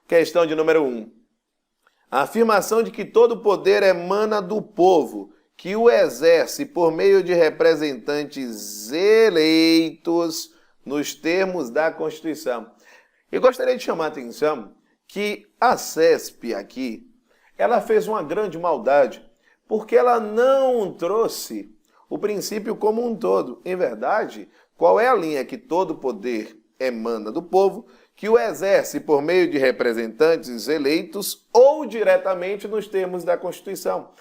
Questão de número 1. A afirmação de que todo poder emana do povo, que o exerce por meio de representantes eleitos nos termos da Constituição. Eu gostaria de chamar a atenção que a CESP aqui, ela fez uma grande maldade, porque ela não trouxe o princípio como um todo. Em verdade, qual é a linha que todo poder emana do povo, que o exerce por meio de representantes eleitos ou diretamente nos termos da Constituição?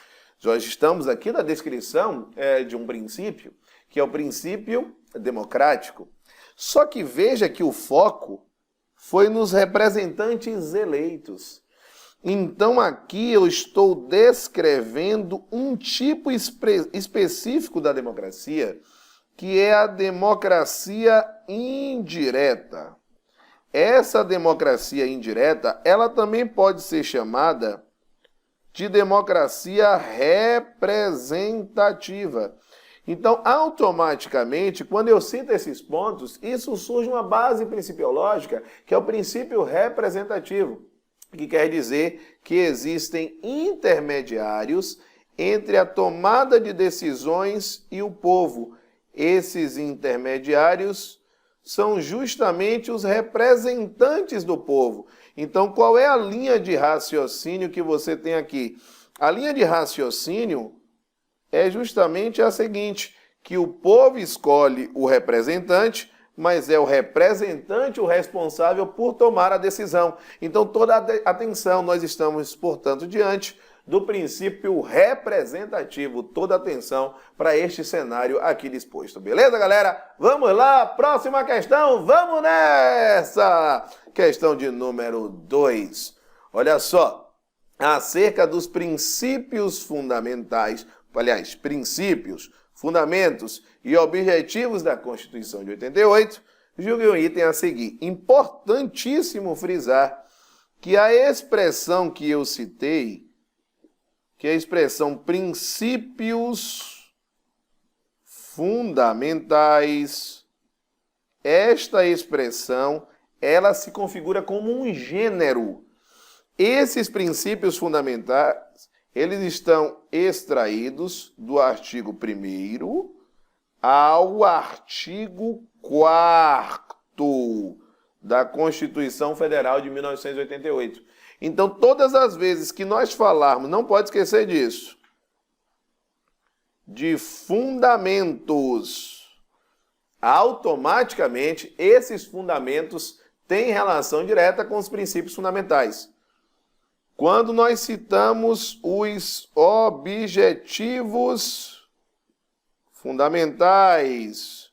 Nós estamos aqui na descrição de um princípio, que é o princípio democrático. Só que veja que o foco foi nos representantes eleitos. Então aqui eu estou descrevendo um tipo específico da democracia, que é a democracia indireta. Essa democracia indireta, ela também pode ser chamada de democracia representativa. Então, automaticamente, quando eu cito esses pontos, isso surge uma base principiológica, que é o princípio representativo, que quer dizer que existem intermediários entre a tomada de decisões e o povo. Esses intermediários são justamente os representantes do povo. Então, qual é a linha de raciocínio que você tem aqui? A linha de raciocínio é justamente a seguinte, que o povo escolhe o representante, mas é o representante o responsável por tomar a decisão. Então, toda atenção, nós estamos, portanto, diante do princípio representativo. Toda atenção para este cenário aqui disposto. Beleza, galera? Vamos lá, próxima questão, vamos nessa! Questão de número 2. Olha só, acerca dos princípios fundamentais, aliás, princípios, fundamentos e objetivos da Constituição de 88, julgue o item a seguir. Importantíssimo frisar que a expressão que eu citei, que é a expressão princípios fundamentais, esta expressão, ela se configura como um gênero. Esses princípios fundamentais, eles estão extraídos do artigo 1º ao artigo 4º da Constituição Federal de 1988. Então, todas as vezes que nós falarmos, não pode esquecer disso, de fundamentos, automaticamente esses fundamentos têm relação direta com os princípios fundamentais. Quando nós citamos os objetivos fundamentais,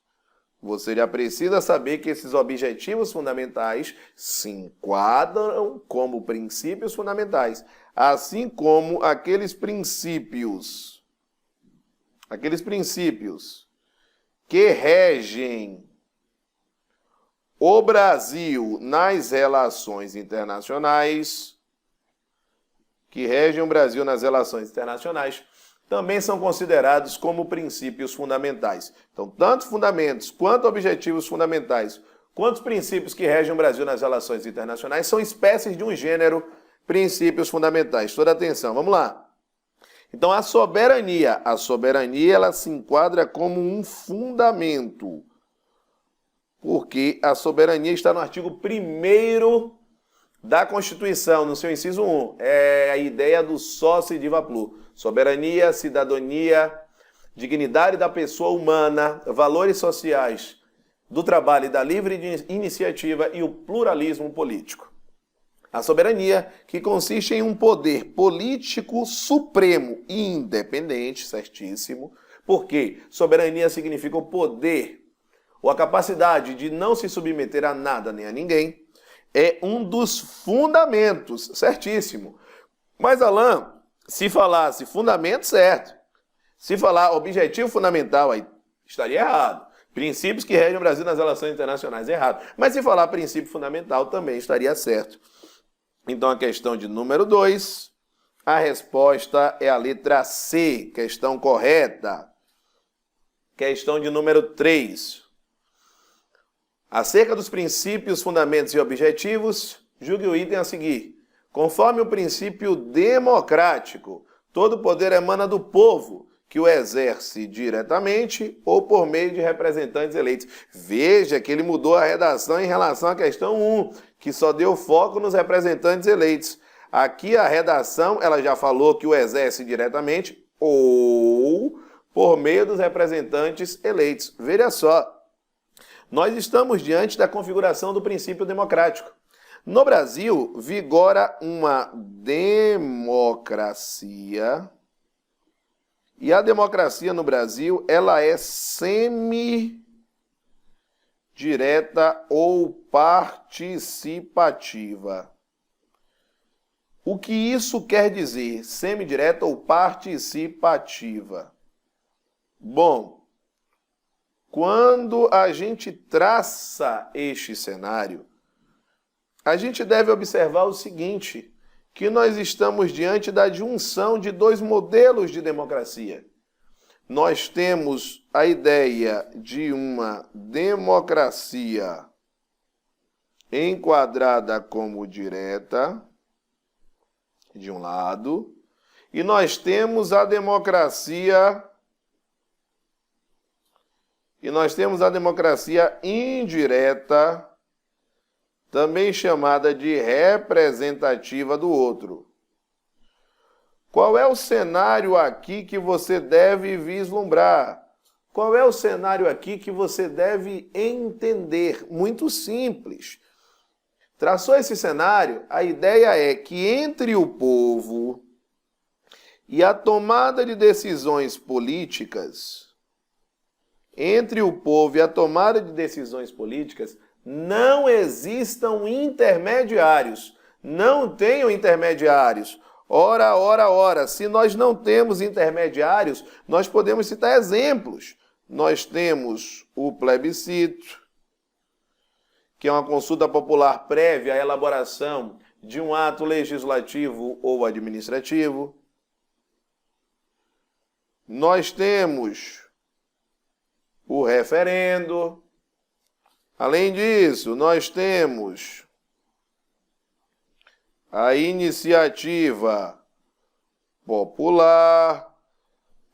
você já precisa saber que esses objetivos fundamentais se enquadram como princípios fundamentais, assim como aqueles princípios que regem o Brasil nas relações internacionais, também são considerados como princípios fundamentais. Então, tanto fundamentos, quanto objetivos fundamentais, quanto os princípios que regem o Brasil nas relações internacionais são espécies de um gênero, princípios fundamentais. Toda atenção, vamos lá. Então, a soberania ela se enquadra como um fundamento, porque a soberania está no artigo 1º da Constituição, no seu inciso 1. É a ideia do sócio diva plur. Soberania, cidadania, dignidade da pessoa humana, valores sociais do trabalho e da livre iniciativa e o pluralismo político. A soberania, que consiste em um poder político supremo e independente, certíssimo, porque soberania significa o poder ou a capacidade de não se submeter a nada nem a ninguém, é um dos fundamentos, certíssimo. Mas, Alain, se falasse fundamento, certo. Se falar objetivo fundamental, aí estaria errado. Princípios que regem o Brasil nas relações internacionais, errado. Mas se falar princípio fundamental, também estaria certo. Então, a questão de número 2, a resposta é a letra C, questão correta. Questão de número 3. Acerca dos princípios, fundamentos e objetivos, Julgue o item a seguir. Conforme o princípio democrático, todo poder emana do povo, que o exerce diretamente ou por meio de representantes eleitos. Veja que ele mudou a redação em relação à questão 1, que só deu foco nos representantes eleitos. Aqui a redação, ela já falou que o exerce diretamente ou por meio dos representantes eleitos. Veja só, nós estamos diante da configuração do princípio democrático. No Brasil, vigora uma democracia, e a democracia no Brasil, ela é semi-direta ou participativa. O que isso quer dizer, semidireta ou participativa? Bom, quando a gente traça este cenário, a gente deve observar o seguinte, que nós estamos diante da junção de dois modelos de democracia. Nós temos a ideia de uma democracia enquadrada como direta, de um lado, e nós temos a democracia indireta, também chamada de representativa do outro. Qual é o cenário aqui que você deve vislumbrar? Qual é o cenário aqui que você deve entender? Muito simples. Traçou esse cenário, a ideia é que entre o povo e a tomada de decisões políticas, não existam intermediários. Não tenham intermediários. Ora. Se nós não temos intermediários, nós podemos citar exemplos. Nós temos o plebiscito, que é uma consulta popular prévia à elaboração de um ato legislativo ou administrativo. Nós temos o referendo. Além disso, nós temos a iniciativa popular.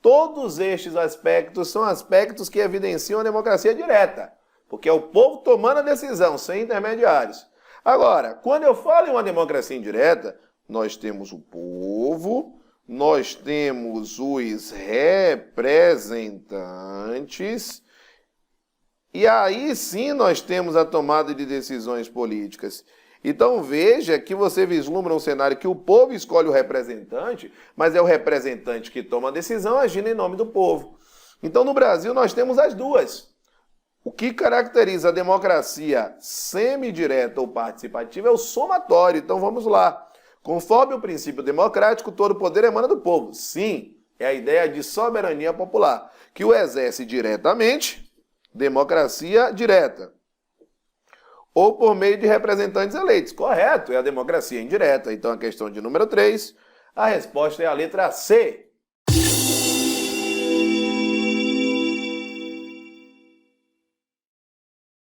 Todos estes aspectos são aspectos que evidenciam a democracia direta, porque é o povo tomando a decisão, sem intermediários. Agora, quando eu falo em uma democracia indireta, nós temos o povo, nós temos os representantes, e aí sim nós temos a tomada de decisões políticas. Então veja que você vislumbra um cenário que o povo escolhe o representante, mas é o representante que toma a decisão agindo em nome do povo. Então no Brasil nós temos as duas. O que caracteriza a democracia semidireta ou participativa é o somatório. Então vamos lá. Conforme o princípio democrático, todo poder emana do povo. Sim, é a ideia de soberania popular, que o exerce diretamente, democracia direta, ou por meio de representantes eleitos. Correto, é a democracia indireta. Então a questão de número 3, a resposta é a letra C.